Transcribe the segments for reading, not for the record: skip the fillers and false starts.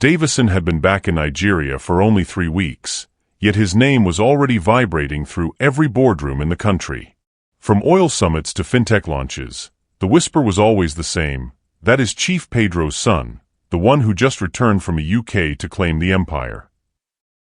Davison had been back in Nigeria for only 3 weeks, yet his name was already vibrating through every boardroom in the country. From oil summits to fintech launches, the whisper was always the same: that is Chief Pedro's son, the one who just returned from a UK to claim the empire.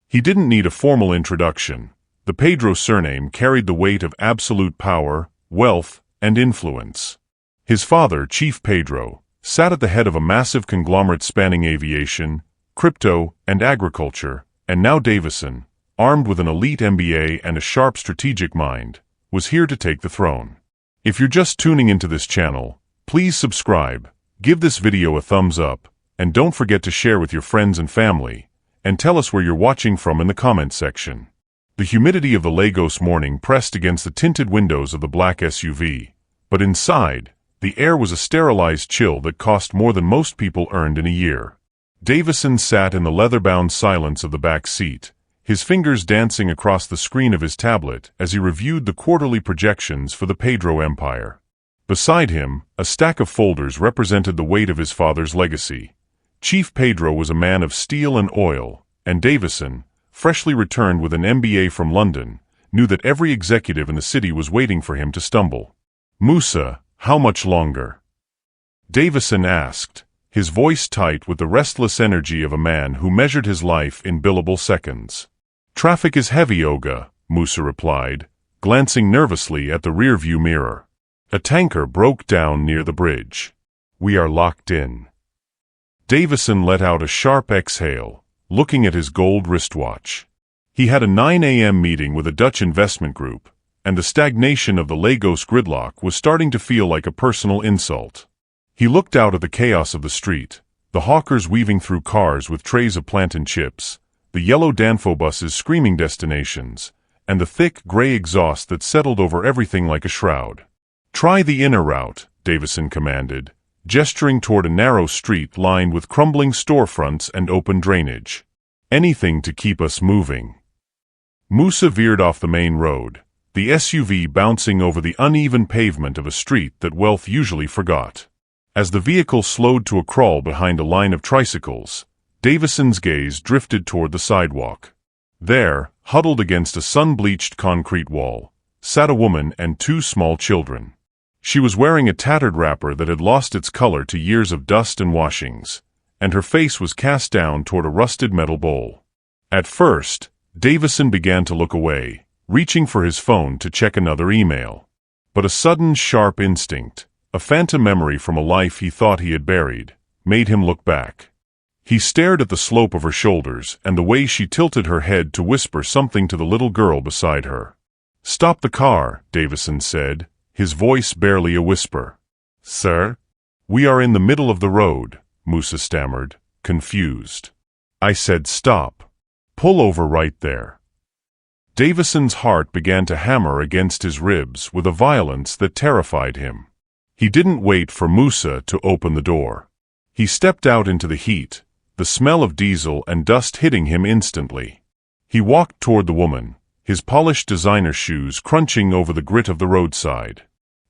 He didn't need a formal introduction. The Pedro surname carried the weight of absolute power, wealth, and influence. His father, Chief Pedro, sat at the head of a massive conglomerate spanning aviation, crypto, and agriculture, and now Davison, armed with an elite MBA and a sharp strategic mind, was here to take the throne. If you're just tuning into this channel, please subscribe, give this video a thumbs up, and don't forget to share with your friends and family, and tell us where you're watching from in the comments section. The humidity of the Lagos morning pressed against the tinted windows of the black SUV, but inside, the air was a sterilized chill that cost more than most people earned in a year. Davison sat in the leather-bound silence of the back seat, his fingers dancing across the screen of his tablet as he reviewed the quarterly projections for the Pedro empire. Beside him, a stack of folders represented the weight of his father's legacy. Chief Pedro was a man of steel and oil, and Davison, freshly returned with an MBA from London, knew that every executive in the city was waiting for him to stumble. "Musa, how much longer?" Davison asked, his voice tight with the restless energy of a man who measured his life in billable seconds. "Traffic is heavy, Oga," Musa replied, glancing nervously at the rearview mirror. A tanker broke down near the bridge. "We are locked in." Davison let out a sharp exhale, looking at his gold wristwatch. He had a 9 a.m. meeting with a Dutch investment group, and the stagnation of the Lagos gridlock was starting to feel like a personal insult. He looked out at the chaos of the street, the hawkers weaving through cars with trays of plantain chips, the yellow Danfo buses screaming destinations, and the thick, gray exhaust that settled over everything like a shroud. "Try the inner route," Davison commanded, gesturing toward a narrow street lined with crumbling storefronts and open drainage. "Anything to keep us moving." Musa veered off the main road, the SUV bouncing over the uneven pavement of a street that wealth usually forgot. As the vehicle slowed to a crawl behind a line of tricycles, Davison's gaze drifted toward the sidewalk. There, huddled against a sun-bleached concrete wall, sat a woman and 2 small children. She was wearing a tattered wrapper that had lost its color to years of dust and washings, and her face was cast down toward a rusted metal bowl. At first, Davison began to look away, reaching for his phone to check another email. But a sudden, sharp instinct, a phantom memory from a life he thought he had buried, made him look back. He stared at the slope of her shoulders and the way she tilted her head to whisper something to the little girl beside her. "Stop the car," Davison said, his voice barely a whisper. "Sir?" "We are in the middle of the road," Musa stammered, confused. "I said stop. Pull over right there." Davison's heart began to hammer against his ribs with a violence that terrified him. He didn't wait for Musa to open the door. He stepped out into the heat, the smell of diesel and dust hitting him instantly. He walked toward the woman, his polished designer shoes crunching over the grit of the roadside.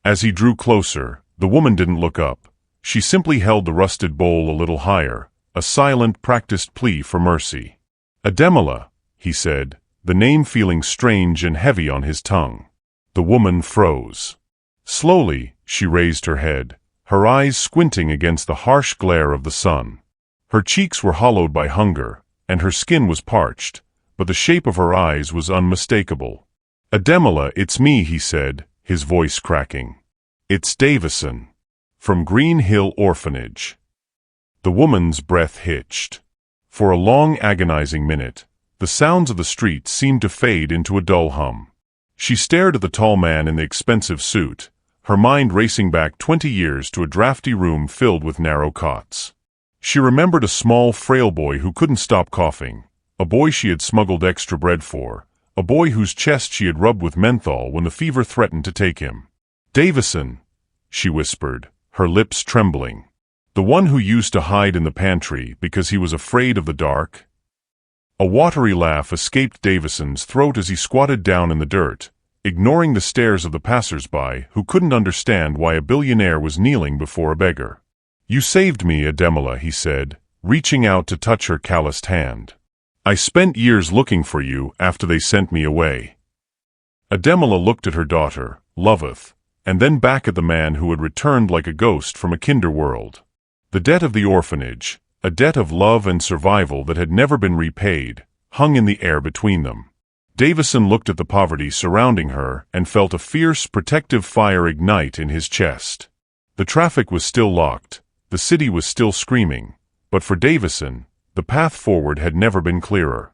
As he drew closer, the woman didn't look up. She simply held the rusted bowl a little higher, a silent, practiced plea for mercy. "Ademola," he said, the name feeling strange and heavy on his tongue. The woman froze. Slowly, she raised her head, her eyes squinting against the harsh glare of the sun. Her cheeks were hollowed by hunger, and her skin was parched, but the shape of her eyes was unmistakable. "Ademola, it's me," he said, his voice cracking. "It's Davison. From Green Hill Orphanage." The woman's breath hitched. For a long, agonizing minute, the sounds of the street seemed to fade into a dull hum. She stared at the tall man in the expensive suit, her mind racing back 20 years to a drafty room filled with narrow cots. She remembered a small, frail boy who couldn't stop coughing, a boy she had smuggled extra bread for, a boy whose chest she had rubbed with menthol when the fever threatened to take him. "Davison," she whispered, her lips trembling. "The one who used to hide in the pantry because he was afraid of the dark?" A watery laugh escaped Davison's throat as he squatted down in the dirt, ignoring the stares of the passers-by who couldn't understand why a billionaire was kneeling before a beggar. "You saved me, Ademola," he said, reaching out to touch her calloused hand. "I spent years looking for you after they sent me away." Ademela looked at her daughter, Loveth, and then back at the man who had returned like a ghost from a kinder world. The debt of the orphanage, a debt of love and survival that had never been repaid, hung in the air between them. Davison looked at the poverty surrounding her and felt a fierce, protective fire ignite in his chest. The traffic was still locked, the city was still screaming, but for Davison, the path forward had never been clearer.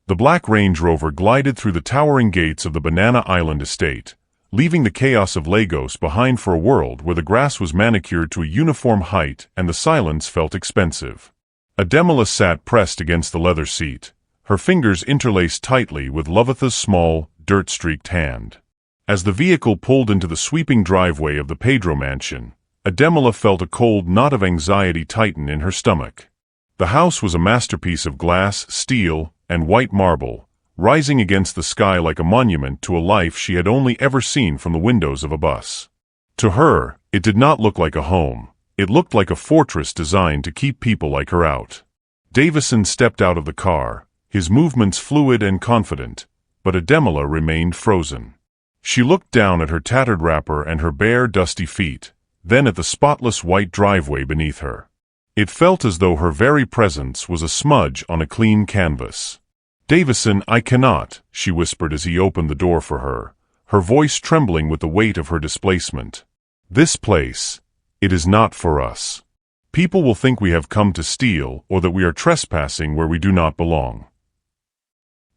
The black Range Rover glided through the towering gates of the Banana Island estate, leaving the chaos of Lagos behind for a world where the grass was manicured to a uniform height and the silence felt expensive. Ademela sat pressed against the leather seat, her fingers interlaced tightly with Loveth's small, dirt-streaked hand. As the vehicle pulled into the sweeping driveway of the Pedro mansion, Ademela felt a cold knot of anxiety tighten in her stomach. The house was a masterpiece of glass, steel, and white marble, rising against the sky like a monument to a life she had only ever seen from the windows of a bus. To her, it did not look like a home. It looked like a fortress designed to keep people like her out. Davison stepped out of the car, his movements fluid and confident, but Ademela remained frozen. She looked down at her tattered wrapper and her bare, dusty feet, then at the spotless white driveway beneath her. It felt as though her very presence was a smudge on a clean canvas. "Davison, I cannot," she whispered as he opened the door for her voice trembling with the weight of her displacement. "This place, it is not for us. People will think we have come to steal or that we are trespassing where we do not belong."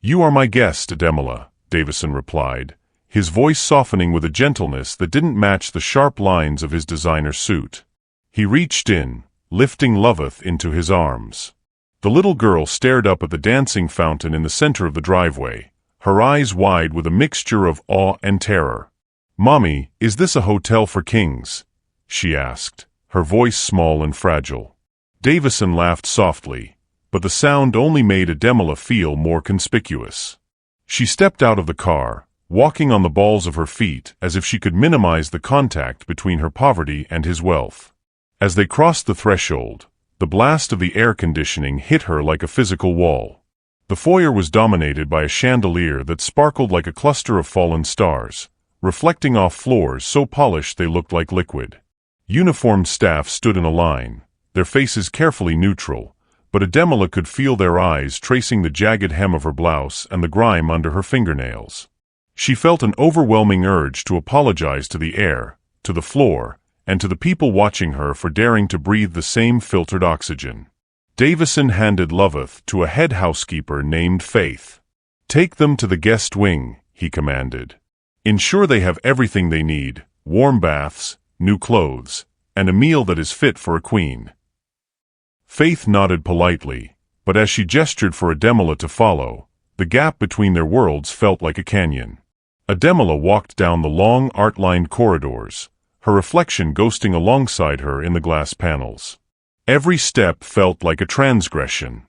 "You are my guest, Ademela," Davison replied, his voice softening with a gentleness that didn't match the sharp lines of his designer suit. He reached in, lifting Loveth into his arms. The little girl stared up at the dancing fountain in the center of the driveway, her eyes wide with a mixture of awe and terror. "Mommy, is this a hotel for kings?" she asked, her voice small and fragile. Davison laughed softly, but the sound only made Ademela feel more conspicuous. She stepped out of the car, walking on the balls of her feet as if she could minimize the contact between her poverty and his wealth. As they crossed the threshold, the blast of the air conditioning hit her like a physical wall. The foyer was dominated by a chandelier that sparkled like a cluster of fallen stars, reflecting off floors so polished they looked like liquid. Uniformed staff stood in a line, their faces carefully neutral, but Ademela could feel their eyes tracing the jagged hem of her blouse and the grime under her fingernails. She felt an overwhelming urge to apologize to the air, to the floor, and to the people watching her for daring to breathe the same filtered oxygen. Davison handed Loveth to a head housekeeper named Faith. "Take them to the guest wing," he commanded. "Ensure they have everything they need, warm baths, new clothes, and a meal that is fit for a queen." Faith nodded politely, but as she gestured for Ademela to follow, the gap between their worlds felt like a canyon. Ademela walked down the long, art-lined corridors, her reflection ghosting alongside her in the glass panels. Every step felt like a transgression.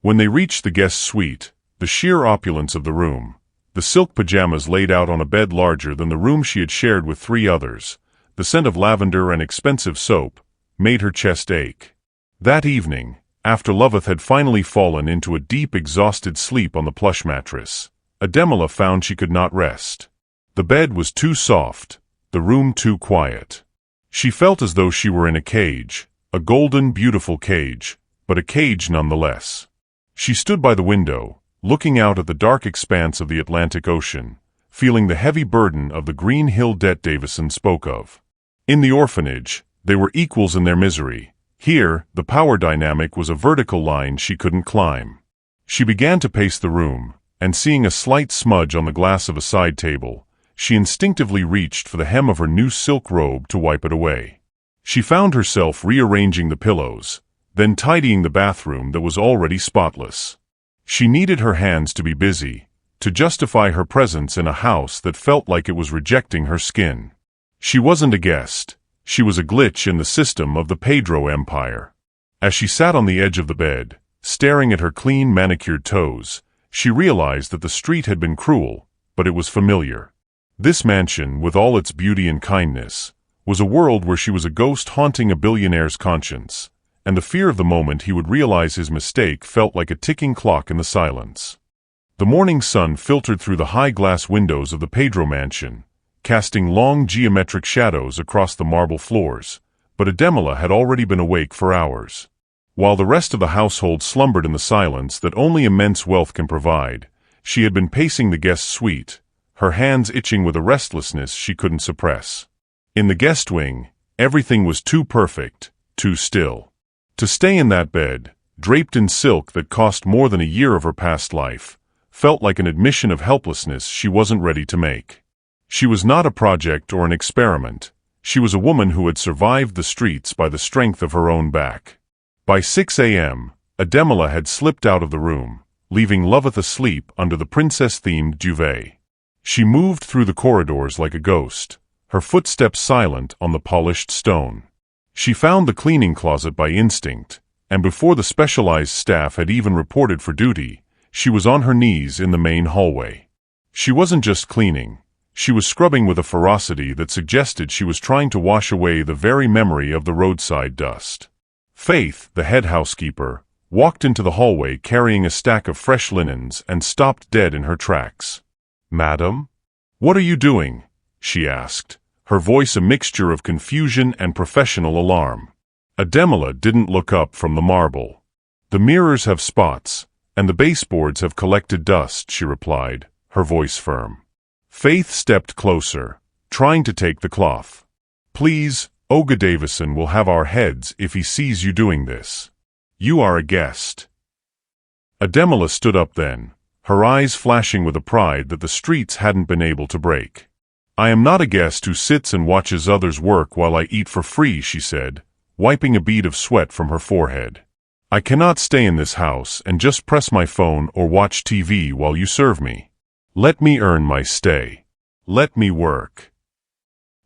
When they reached the guest suite, the sheer opulence of the room, the silk pajamas laid out on a bed larger than the room she had shared with 3 others, the scent of lavender and expensive soap, made her chest ache. That evening, after Loveth had finally fallen into a deep, exhausted sleep on the plush mattress, Ademela found she could not rest. The bed was too soft, the room too quiet. She felt as though she were in a cage, a golden, beautiful cage, but a cage nonetheless. She stood by the window, looking out at the dark expanse of the Atlantic Ocean, feeling the heavy burden of the green hill debt Davison spoke of. In the orphanage, they were equals in their misery. Here, the power dynamic was a vertical line she couldn't climb. She began to pace the room, and seeing a slight smudge on the glass of a side table, she instinctively reached for the hem of her new silk robe to wipe it away. She found herself rearranging the pillows, then tidying the bathroom that was already spotless. She needed her hands to be busy, to justify her presence in a house that felt like it was rejecting her skin. She wasn't a guest. She was a glitch in the system of the Pedro Empire. As she sat on the edge of the bed, staring at her clean, manicured toes, she realized that the street had been cruel, but it was familiar. This mansion, with all its beauty and kindness, was a world where she was a ghost haunting a billionaire's conscience, and the fear of the moment he would realize his mistake felt like a ticking clock in the silence. The morning sun filtered through the high glass windows of the Pedro mansion, casting long geometric shadows across the marble floors, but Ademela had already been awake for hours. While the rest of the household slumbered in the silence that only immense wealth can provide, she had been pacing the guest suite, her hands itching with a restlessness she couldn't suppress. In the guest wing, everything was too perfect, too still. To stay in that bed, draped in silk that cost more than a year of her past life, felt like an admission of helplessness she wasn't ready to make. She was not a project or an experiment. She was a woman who had survived the streets by the strength of her own back. By 6 a.m., Ademela had slipped out of the room, leaving Loveth asleep under the princess-themed duvet. She moved through the corridors like a ghost, her footsteps silent on the polished stone. She found the cleaning closet by instinct, and before the specialized staff had even reported for duty, she was on her knees in the main hallway. She wasn't just cleaning. She was scrubbing with a ferocity that suggested she was trying to wash away the very memory of the roadside dust. Faith, the head housekeeper, walked into the hallway carrying a stack of fresh linens and stopped dead in her tracks. "Madam? What are you doing?" she asked, her voice a mixture of confusion and professional alarm. Ademela didn't look up from the marble. "The mirrors have spots, and the baseboards have collected dust," she replied, her voice firm. Faith stepped closer, trying to take the cloth. "Please, Olga Davison will have our heads if he sees you doing this. You are a guest." Ademela stood up then, her eyes flashing with a pride that the streets hadn't been able to break. "I am not a guest who sits and watches others work while I eat for free," she said, wiping a bead of sweat from her forehead. "I cannot stay in this house and just press my phone or watch TV while you serve me. Let me earn my stay. Let me work."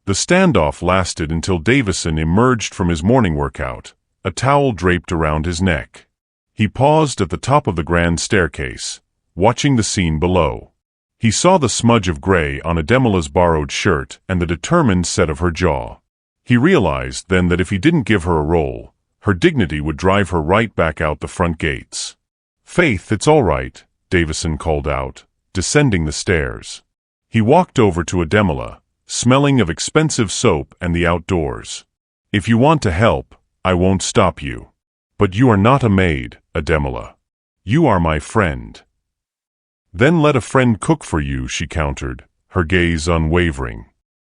The standoff lasted until Davison emerged from his morning workout, a towel draped around his neck. He paused at the top of the grand staircase, watching the scene below. He saw the smudge of gray on Ademela's borrowed shirt and the determined set of her jaw. He realized then that if he didn't give her a role, her dignity would drive her right back out the front gates. "Faith, it's all right," Davison called out, descending the stairs. He walked over to Ademela, smelling of expensive soap and the outdoors. "If you want to help, I won't stop you. But you are not a maid, Ademela. You are my friend." "Then let a friend cook for you," she countered, her gaze unwavering.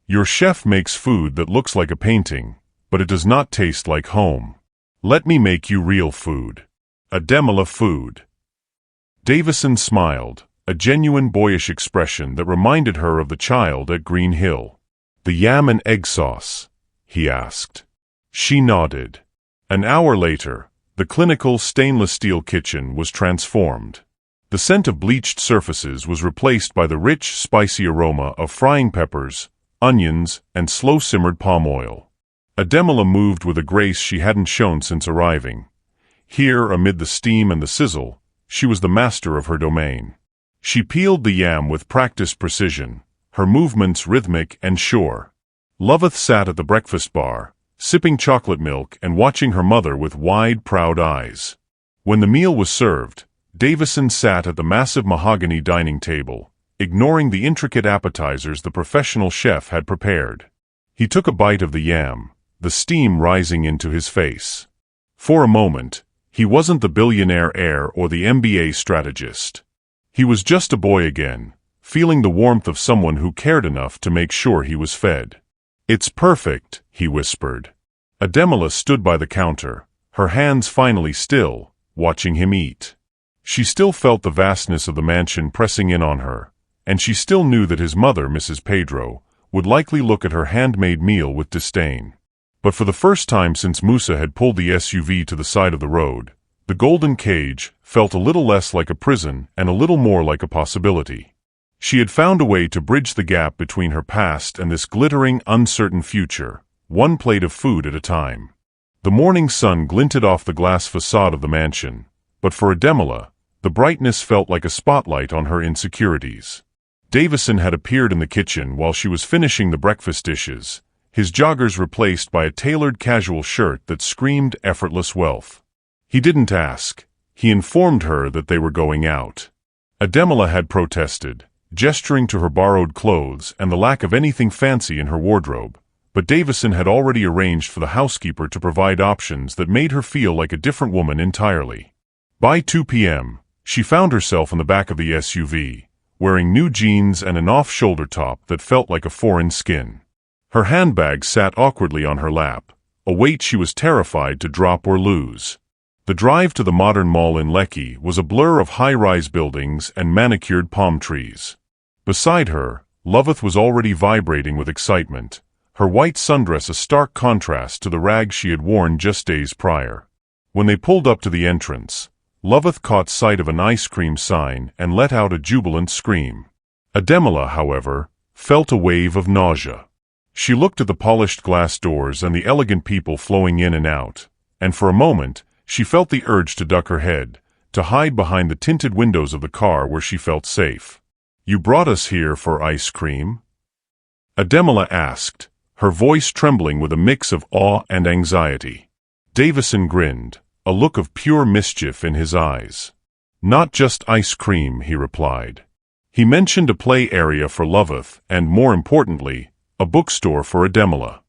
"Your chef makes food that looks like a painting, but it does not taste like home. Let me make you real food. Ademela food." Davison smiled, a genuine boyish expression that reminded her of the child at Green Hill. "The yam and egg sauce?" he asked. She nodded. An hour later, the clinical stainless steel kitchen was transformed. The scent of bleached surfaces was replaced by the rich, spicy aroma of frying peppers, onions, and slow-simmered palm oil. Ademela moved with a grace she hadn't shown since arriving. Here, amid the steam and the sizzle, she was the master of her domain. She peeled the yam with practiced precision, her movements rhythmic and sure. Loveth sat at the breakfast bar, sipping chocolate milk and watching her mother with wide, proud eyes. When the meal was served, Davison sat at the massive mahogany dining table, ignoring the intricate appetizers the professional chef had prepared. He took a bite of the yam, the steam rising into his face. For a moment, he wasn't the billionaire heir or the MBA strategist. He was just a boy again, feeling the warmth of someone who cared enough to make sure he was fed. "It's perfect," he whispered. Ademela stood by the counter, her hands finally still, watching him eat. She still felt the vastness of the mansion pressing in on her, and she still knew that his mother, Mrs. Pedro, would likely look at her handmade meal with disdain. But for the first time since Musa had pulled the SUV to the side of the road, the golden cage felt a little less like a prison and a little more like a possibility. She had found a way to bridge the gap between her past and this glittering, uncertain future, one plate of food at a time. The morning sun glinted off the glass facade of the mansion, but for Ademela, the brightness felt like a spotlight on her insecurities. Davison had appeared in the kitchen while she was finishing the breakfast dishes, his joggers replaced by a tailored casual shirt that screamed effortless wealth. He didn't ask. He informed her that they were going out. Ademela had protested, gesturing to her borrowed clothes and the lack of anything fancy in her wardrobe, but Davison had already arranged for the housekeeper to provide options that made her feel like a different woman entirely. By 2 p.m., she found herself in the back of the SUV, wearing new jeans and an off-shoulder top that felt like a foreign skin. Her handbag sat awkwardly on her lap, a weight she was terrified to drop or lose. The drive to the modern mall in Lekki was a blur of high-rise buildings and manicured palm trees. Beside her, Loveth was already vibrating with excitement, her white sundress a stark contrast to the rags she had worn just days prior. When they pulled up to the entrance, Loveth caught sight of an ice cream sign and let out a jubilant scream. Ademela, however, felt a wave of nausea. She looked at the polished glass doors and the elegant people flowing in and out, and for a moment, she felt the urge to duck her head, to hide behind the tinted windows of the car where she felt safe. "You brought us here for ice cream?" Ademela asked, her voice trembling with a mix of awe and anxiety. Davison grinned, a look of pure mischief in his eyes. "Not just ice cream," he replied. He mentioned a play area for Loveth and, more importantly, a bookstore for Ademela.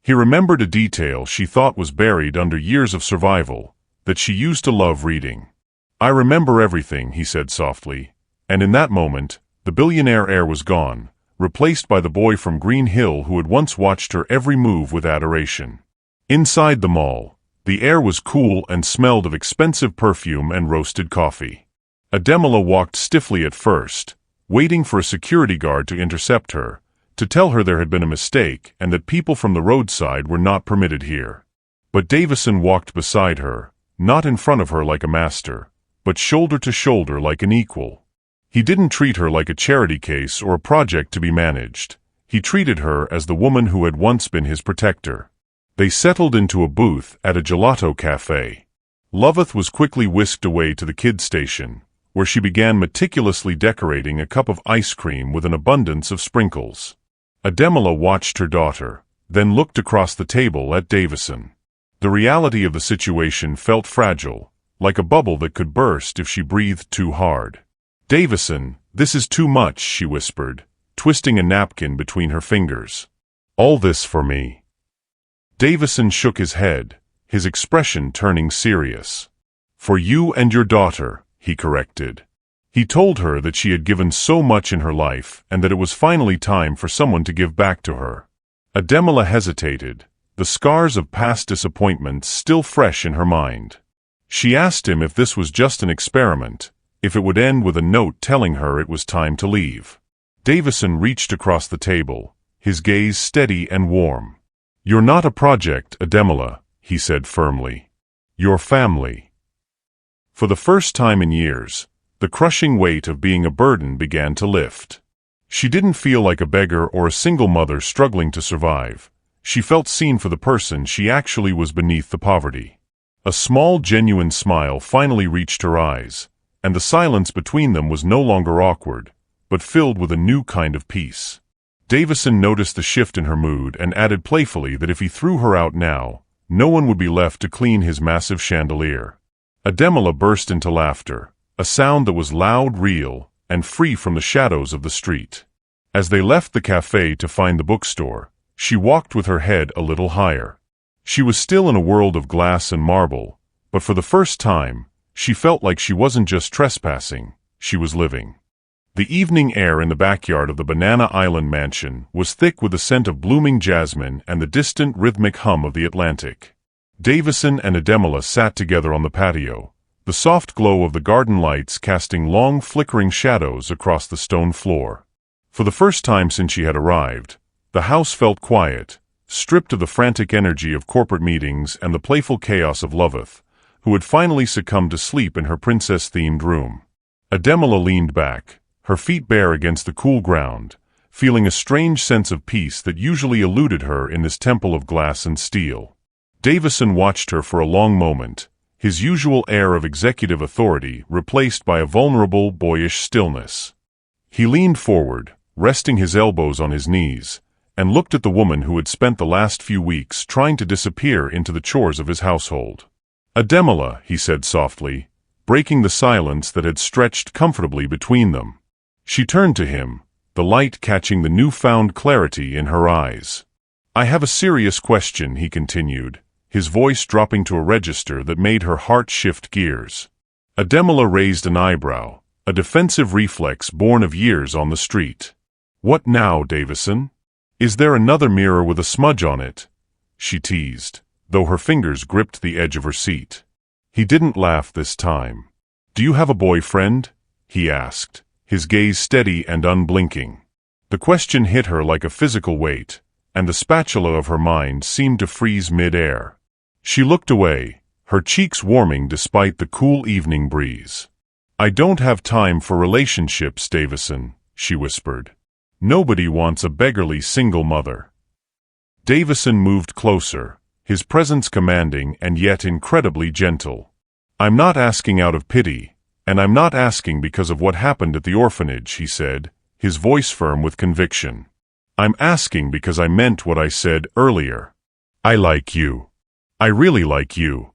He remembered a detail she thought was buried under years of survival, that she used to love reading. "I remember everything," he said softly, and in that moment, the billionaire air was gone, replaced by the boy from Green Hill who had once watched her every move with adoration. Inside the mall, the air was cool and smelled of expensive perfume and roasted coffee. Ademela walked stiffly at first, waiting for a security guard to intercept her, to tell her there had been a mistake and that people from the roadside were not permitted here. But Davison walked beside her, not in front of her like a master, but shoulder to shoulder like an equal. He didn't treat her like a charity case or a project to be managed. He treated her as the woman who had once been his protector. They settled into a booth at a gelato cafe. Loveth was quickly whisked away to the kids' station, where she began meticulously decorating a cup of ice cream with an abundance of sprinkles. Ademela watched her daughter, then looked across the table at Davison. The reality of the situation felt fragile, like a bubble that could burst if she breathed too hard. "Davison, this is too much," she whispered, twisting a napkin between her fingers. "All this for me?" Davison shook his head, his expression turning serious. "For you and your daughter," he corrected. He told her that she had given so much in her life and that it was finally time for someone to give back to her. Ademela hesitated, the scars of past disappointments still fresh in her mind. She asked him if this was just an experiment, if it would end with a note telling her it was time to leave. Davison reached across the table, his gaze steady and warm. "You're not a project, Ademela," he said firmly. "You're family." For the first time in years, the crushing weight of being a burden began to lift. She didn't feel like a beggar or a single mother struggling to survive. She felt seen for the person she actually was beneath the poverty. A small, genuine smile finally reached her eyes, and the silence between them was no longer awkward, but filled with a new kind of peace. Davison noticed the shift in her mood and added playfully that if he threw her out now, no one would be left to clean his massive chandelier. Ademela burst into laughter, a sound that was loud, real, and free from the shadows of the street. As they left the cafe to find the bookstore, she walked with her head a little higher. She was still in a world of glass and marble, but for the first time, she felt like she wasn't just trespassing, she was living. The evening air in the backyard of the Banana Island mansion was thick with the scent of blooming jasmine and the distant rhythmic hum of the Atlantic. Davison and Ademela sat together on the patio, the soft glow of the garden lights casting long flickering shadows across the stone floor. For the first time since she had arrived, the house felt quiet, stripped of the frantic energy of corporate meetings and the playful chaos of Loveth, who had finally succumbed to sleep in her princess-themed room. Ademela leaned back, her feet bare against the cool ground, feeling a strange sense of peace that usually eluded her in this temple of glass and steel. Davison watched her for a long moment, his usual air of executive authority replaced by a vulnerable, boyish stillness. He leaned forward, resting his elbows on his knees, and looked at the woman who had spent the last few weeks trying to disappear into the chores of his household. "Ademola," he said softly, breaking the silence that had stretched comfortably between them. She turned to him, the light catching the newfound clarity in her eyes. "I have a serious question," he continued, his voice dropping to a register that made her heart shift gears. Ademola raised an eyebrow, a defensive reflex born of years on the street. "What now, Davison? Is there another mirror with a smudge on it?" she teased, though her fingers gripped the edge of her seat. He didn't laugh this time. "Do you have a boyfriend?" he asked, his gaze steady and unblinking. The question hit her like a physical weight, and the spatula of her mind seemed to freeze mid-air. She looked away, her cheeks warming despite the cool evening breeze. "I don't have time for relationships, Davison," she whispered. "Nobody wants a beggarly single mother." Davison moved closer, his presence commanding and yet incredibly gentle. "I'm not asking out of pity, and I'm not asking because of what happened at the orphanage," he said, his voice firm with conviction. "I'm asking because I meant what I said earlier. I like you. I really like you."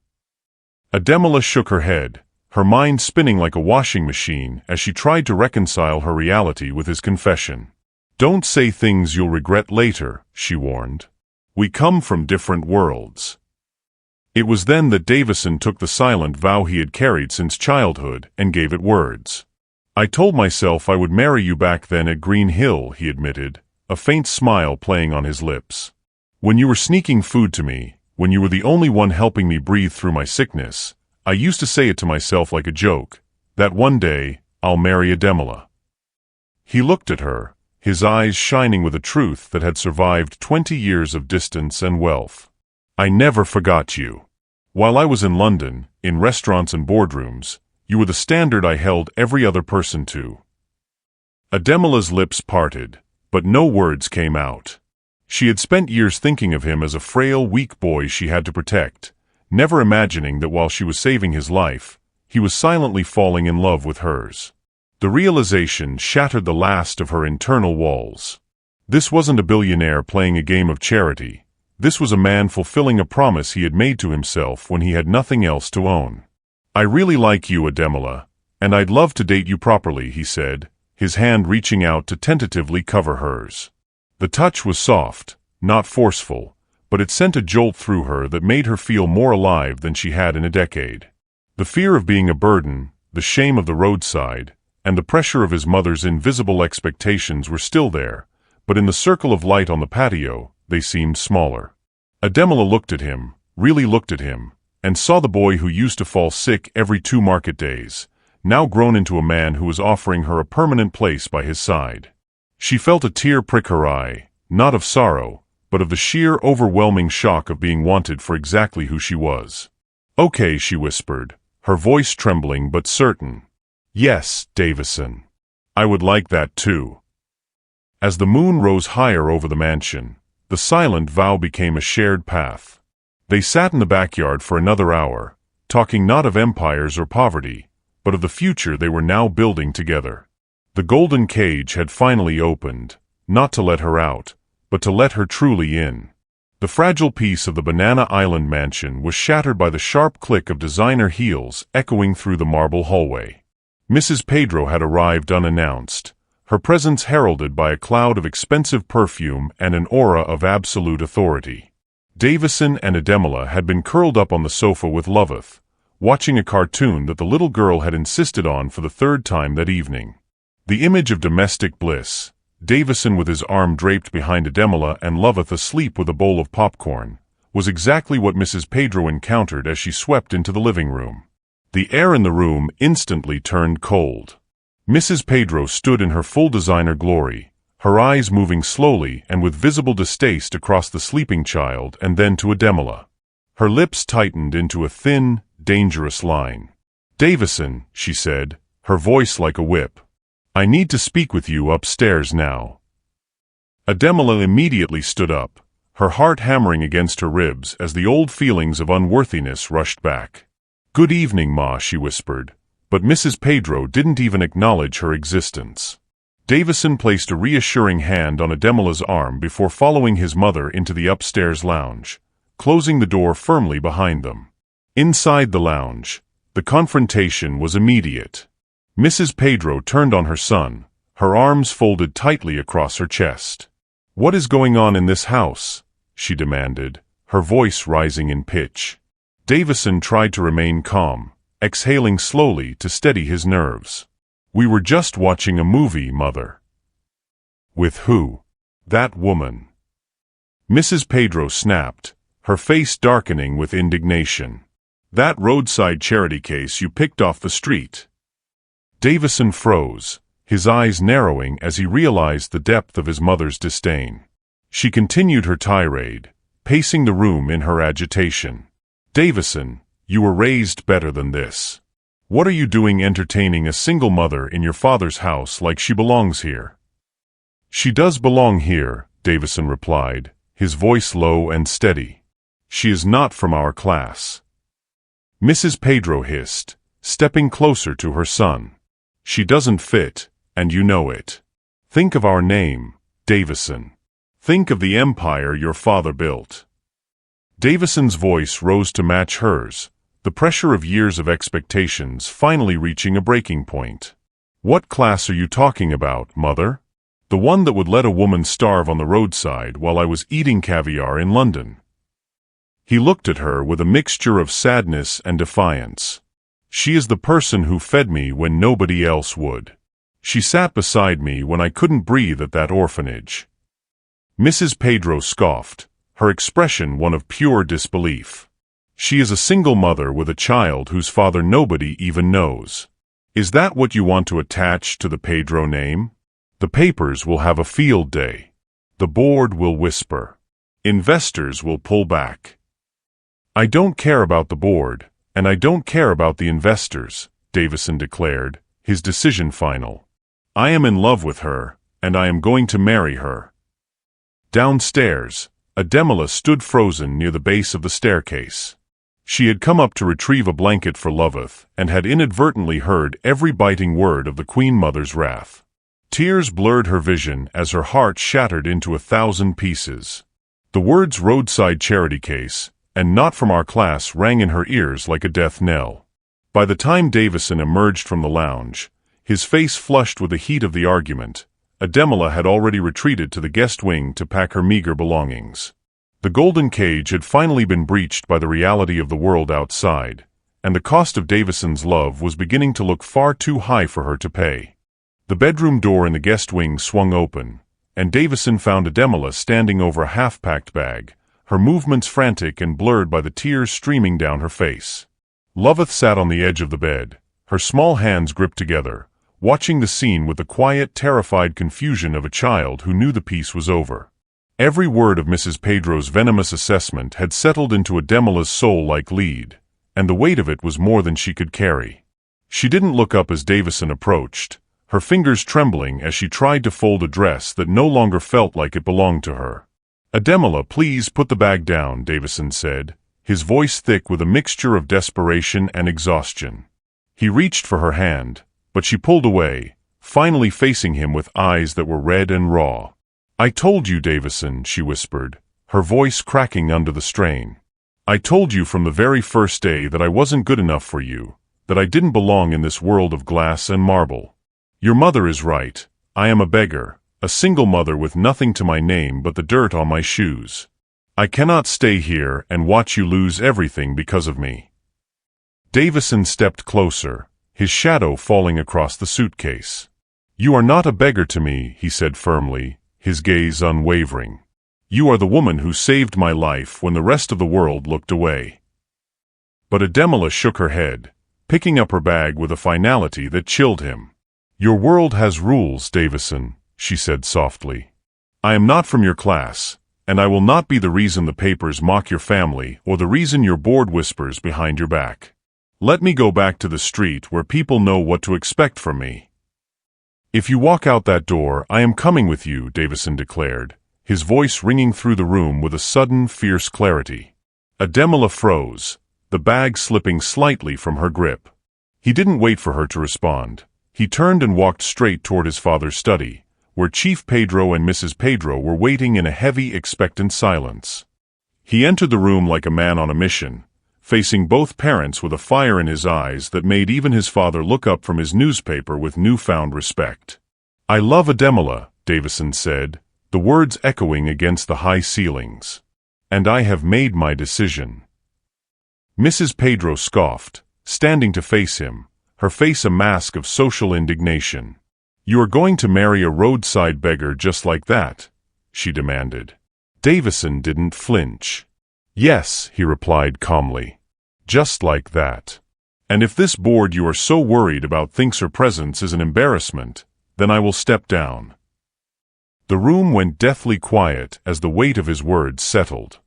Ademola shook her head, her mind spinning like a washing machine as she tried to reconcile her reality with his confession. "Don't say things you'll regret later," she warned. "We come from different worlds." It was then that Davison took the silent vow he had carried since childhood and gave it words. "I told myself I would marry you back then at Green Hill," he admitted, a faint smile playing on his lips. "When you were sneaking food to me, when you were the only one helping me breathe through my sickness, I used to say it to myself like a joke, that one day, I'll marry Ademola." He looked at her, his eyes shining with a truth that had survived 20 years of distance and wealth. "I never forgot you. While I was in London, in restaurants and boardrooms, you were the standard I held every other person to." Ademola's lips parted, but no words came out. She had spent years thinking of him as a frail, weak boy she had to protect, never imagining that while she was saving his life, he was silently falling in love with hers. The realization shattered the last of her internal walls. This wasn't a billionaire playing a game of charity. This was a man fulfilling a promise he had made to himself when he had nothing else to own. "I really like you, Ademola, and I'd love to date you properly," he said, his hand reaching out to tentatively cover hers. The touch was soft, not forceful, but it sent a jolt through her that made her feel more alive than she had in a decade. The fear of being a burden, the shame of the roadside, and the pressure of his mother's invisible expectations were still there, but in the circle of light on the patio, they seemed smaller. Ademola looked at him, really looked at him, and saw the boy who used to fall sick every 2 market days, now grown into a man who was offering her a permanent place by his side. She felt a tear prick her eye, not of sorrow, but of the sheer overwhelming shock of being wanted for exactly who she was. "Okay," she whispered, her voice trembling but certain. "Yes, Davison. I would like that too." As the moon rose higher over the mansion, the silent vow became a shared path. They sat in the backyard for another hour, talking not of empires or poverty, but of the future they were now building together. The golden cage had finally opened, not to let her out, but to let her truly in. The fragile peace of the Banana Island mansion was shattered by the sharp click of designer heels echoing through the marble hallway. Mrs. Pedro had arrived unannounced, her presence heralded by a cloud of expensive perfume and an aura of absolute authority. Davison and Ademola had been curled up on the sofa with Loveth, watching a cartoon that the little girl had insisted on for the 3rd time that evening. The image of domestic bliss, Davison with his arm draped behind Ademola and Loveth asleep with a bowl of popcorn, was exactly what Mrs. Pedro encountered as she swept into the living room. The air in the room instantly turned cold. Mrs. Pedro stood in her full designer glory, her eyes moving slowly and with visible distaste across the sleeping child and then to Ademola. Her lips tightened into a thin, dangerous line. "Davison," she said, her voice like a whip. "I need to speak with you upstairs now." Ademola immediately stood up, her heart hammering against her ribs as the old feelings of unworthiness rushed back. "Good evening, Ma," she whispered, but Mrs. Pedro didn't even acknowledge her existence. Davison placed a reassuring hand on Ademola's arm before following his mother into the upstairs lounge, closing the door firmly behind them. Inside the lounge, the confrontation was immediate. Mrs. Pedro turned on her son, her arms folded tightly across her chest. "What is going on in this house?" she demanded, her voice rising in pitch. Davison tried to remain calm, exhaling slowly to steady his nerves. "We were just watching a movie, Mother." "With who?" "That woman." Mrs. Pedro snapped, her face darkening with indignation. "That roadside charity case you picked off the street." Davison froze, his eyes narrowing as he realized the depth of his mother's disdain. She continued her tirade, pacing the room in her agitation. "Davison, you were raised better than this. What are you doing entertaining a single mother in your father's house like she belongs here?" "She does belong here," Davison replied, his voice low and steady. "She is not from our class." Mrs. Pedro hissed, stepping closer to her son. "She doesn't fit, and you know it. Think of our name, Davison. Think of the empire your father built." Davison's voice rose to match hers, the pressure of years of expectations finally reaching a breaking point. "What class are you talking about, Mother? The one that would let a woman starve on the roadside while I was eating caviar in London?" He looked at her with a mixture of sadness and defiance. "She is the person who fed me when nobody else would. She sat beside me when I couldn't breathe at that orphanage." Mrs. Pedro scoffed, her expression one of pure disbelief. "She is a single mother with a child whose father nobody even knows. Is that what you want to attach to the Pedro name? The papers will have a field day. The board will whisper. Investors will pull back." "I don't care about the board, and I don't care about the investors," Davison declared, his decision final. "I am in love with her, and I am going to marry her." Downstairs, Ademola stood frozen near the base of the staircase. She had come up to retrieve a blanket for Loveth and had inadvertently heard every biting word of the Queen Mother's wrath. Tears blurred her vision as her heart shattered into 1,000 pieces. The words "roadside charity case" and "not from our class" rang in her ears like a death knell. By the time Davison emerged from the lounge, his face flushed with the heat of the argument, Ademola had already retreated to the guest wing to pack her meager belongings. The golden cage had finally been breached by the reality of the world outside, and the cost of Davison's love was beginning to look far too high for her to pay. The bedroom door in the guest wing swung open, and Davison found Ademola standing over a half-packed bag, her movements frantic and blurred by the tears streaming down her face. Loveth sat on the edge of the bed, her small hands gripped together, watching the scene with the quiet, terrified confusion of a child who knew the piece was over. Every word of Mrs. Pedro's venomous assessment had settled into Ademola's soul like lead, and the weight of it was more than she could carry. She didn't look up as Davison approached, her fingers trembling as she tried to fold a dress that no longer felt like it belonged to her. "Ademola, please put the bag down," Davison said, his voice thick with a mixture of desperation and exhaustion. He reached for her hand, but she pulled away, finally facing him with eyes that were red and raw. "I told you, Davison," she whispered, her voice cracking under the strain. "I told you from the very first day that I wasn't good enough for you, that I didn't belong in this world of glass and marble. Your mother is right. I am a beggar, a single mother with nothing to my name but the dirt on my shoes. I cannot stay here and watch you lose everything because of me." Davison stepped closer, his shadow falling across the suitcase. "You are not a beggar to me," he said firmly, his gaze unwavering. "You are the woman who saved my life when the rest of the world looked away." But Ademola shook her head, picking up her bag with a finality that chilled him. "Your world has rules, Davison," she said softly. "I am not from your class, and I will not be the reason the papers mock your family or the reason your board whispers behind your back. Let me go back to the street where people know what to expect from me." "If you walk out that door, I am coming with you," Davison declared, his voice ringing through the room with a sudden, fierce clarity. Ademola froze, the bag slipping slightly from her grip. He didn't wait for her to respond. He turned and walked straight toward his father's study, where Chief Pedro and Mrs. Pedro were waiting in a heavy, expectant silence. He entered the room like a man on a mission, facing both parents with a fire in his eyes that made even his father look up from his newspaper with newfound respect. "I love Ademola," Davison said, the words echoing against the high ceilings. "And I have made my decision." Mrs. Pedro scoffed, standing to face him, her face a mask of social indignation. "You are going to marry a roadside beggar just like that?" she demanded. Davison didn't flinch. "Yes," he replied calmly. "Just like that. And if this board you are so worried about thinks her presence is an embarrassment, then I will step down." The room went deathly quiet as the weight of his words settled.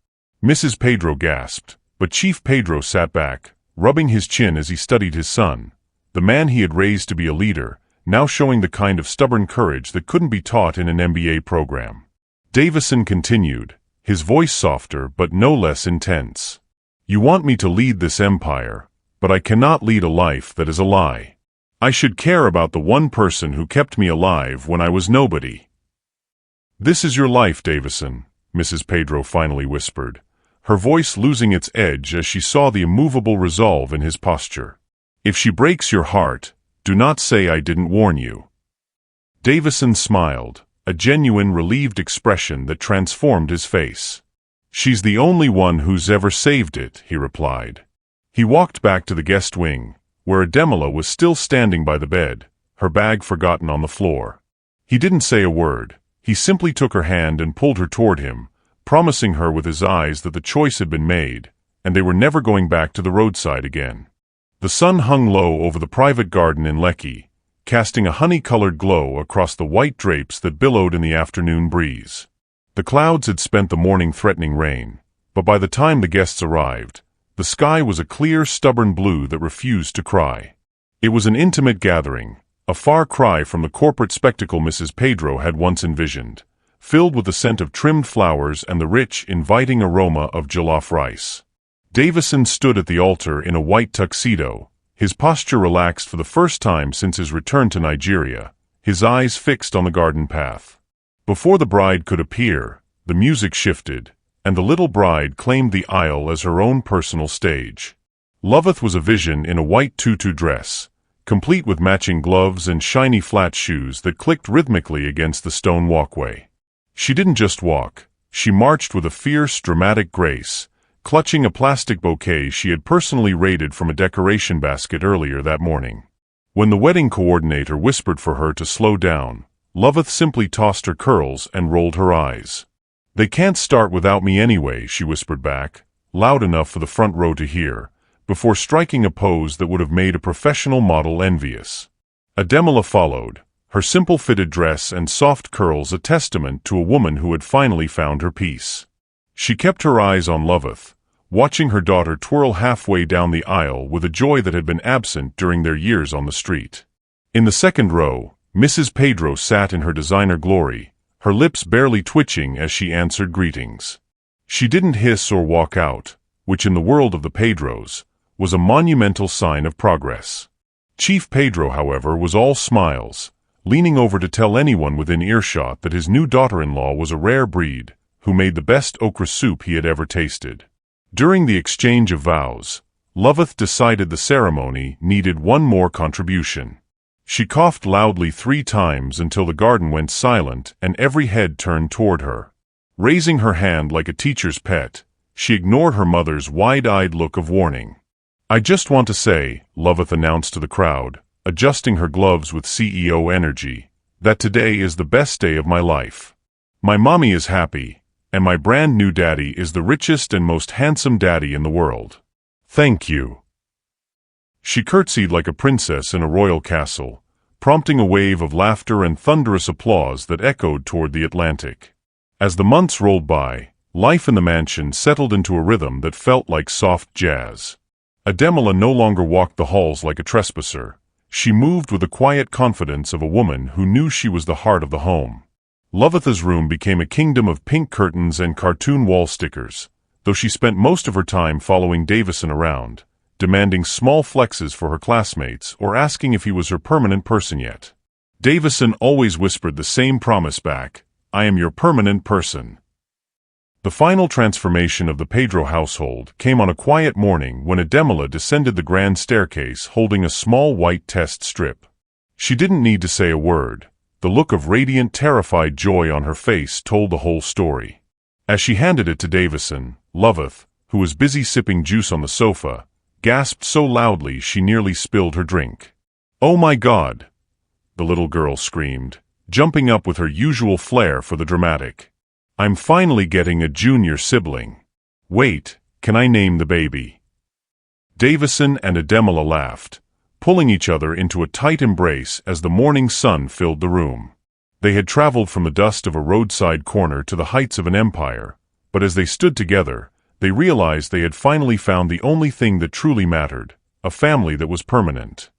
Mrs. Pedro gasped, but Chief Pedro sat back, rubbing his chin as he studied his son, the man he had raised to be a leader, now showing the kind of stubborn courage that couldn't be taught in an MBA program. Davison continued, his voice softer but no less intense. "You want me to lead this empire, but I cannot lead a life that is a lie. I should care about the one person who kept me alive when I was nobody." "This is your life, Davison," Mrs. Pedro finally whispered, her voice losing its edge as she saw the immovable resolve in his posture. "If she breaks your heart, do not say I didn't warn you." Davison smiled, a genuine relieved expression that transformed his face. "She's the only one who's ever saved it," he replied. He walked back to the guest wing, where Ademola was still standing by the bed, her bag forgotten on the floor. He didn't say a word. He simply took her hand and pulled her toward him, promising her with his eyes that the choice had been made, and they were never going back to the roadside again. The sun hung low over the private garden in Lekki, casting a honey-colored glow across the white drapes that billowed in the afternoon breeze. The clouds had spent the morning threatening rain, but by the time the guests arrived, the sky was a clear, stubborn blue that refused to cry. It was an intimate gathering, a far cry from the corporate spectacle Mrs. Pedro had once envisioned, filled with the scent of trimmed flowers and the rich, inviting aroma of jollof rice. Davison stood at the altar in a white tuxedo, his posture relaxed for the first time since his return to Nigeria, his eyes fixed on the garden path. Before the bride could appear, the music shifted, and the little bride claimed the aisle as her own personal stage. Loveth was a vision in a white tutu dress, complete with matching gloves and shiny flat shoes that clicked rhythmically against the stone walkway. She didn't just walk, she marched with a fierce, dramatic grace, clutching a plastic bouquet she had personally raided from a decoration basket earlier that morning. When the wedding coordinator whispered for her to slow down, Loveth simply tossed her curls and rolled her eyes. "They can't start without me anyway," she whispered back, loud enough for the front row to hear, before striking a pose that would have made a professional model envious. Ademola followed, her simple fitted dress and soft curls a testament to a woman who had finally found her peace. She kept her eyes on Loveth, watching her daughter twirl halfway down the aisle with a joy that had been absent during their years on the street. In the second row, Mrs. Pedro sat in her designer glory, her lips barely twitching as she answered greetings. She didn't hiss or walk out, which in the world of the Pedros was a monumental sign of progress. Chief Pedro, however, was all smiles, leaning over to tell anyone within earshot that his new daughter-in-law was a rare breed, who made the best okra soup he had ever tasted. During the exchange of vows, Loveth decided the ceremony needed one more contribution. She coughed loudly 3 times until the garden went silent and every head turned toward her. Raising her hand like a teacher's pet, she ignored her mother's wide-eyed look of warning. "I just want to say," Loveth announced to the crowd, adjusting her gloves with CEO energy, "that today is the best day of my life. My mommy is happy, and my brand new daddy is the richest and most handsome daddy in the world. Thank you." She curtsied like a princess in a royal castle, prompting a wave of laughter and thunderous applause that echoed toward the Atlantic. As the months rolled by, life in the mansion settled into a rhythm that felt like soft jazz. Ademola no longer walked the halls like a trespasser. She moved with the quiet confidence of a woman who knew she was the heart of the home. Loveth's room became a kingdom of pink curtains and cartoon wall stickers, though she spent most of her time following Davison around, demanding small flexes for her classmates or asking if he was her permanent person yet. Davison always whispered the same promise back, "I am your permanent person." The final transformation of the Pedro household came on a quiet morning when Ademela descended the grand staircase holding a small white test strip. She didn't need to say a word. The look of radiant, terrified joy on her face told the whole story. As she handed it to Davison, Loveth, who was busy sipping juice on the sofa, gasped so loudly she nearly spilled her drink. "Oh my God!" the little girl screamed, jumping up with her usual flair for the dramatic. "I'm finally getting a junior sibling. Wait, can I name the baby?" Davison and Ademela laughed, pulling each other into a tight embrace as the morning sun filled the room. They had traveled from the dust of a roadside corner to the heights of an empire, but as they stood together, they realized they had finally found the only thing that truly mattered, a family that was permanent.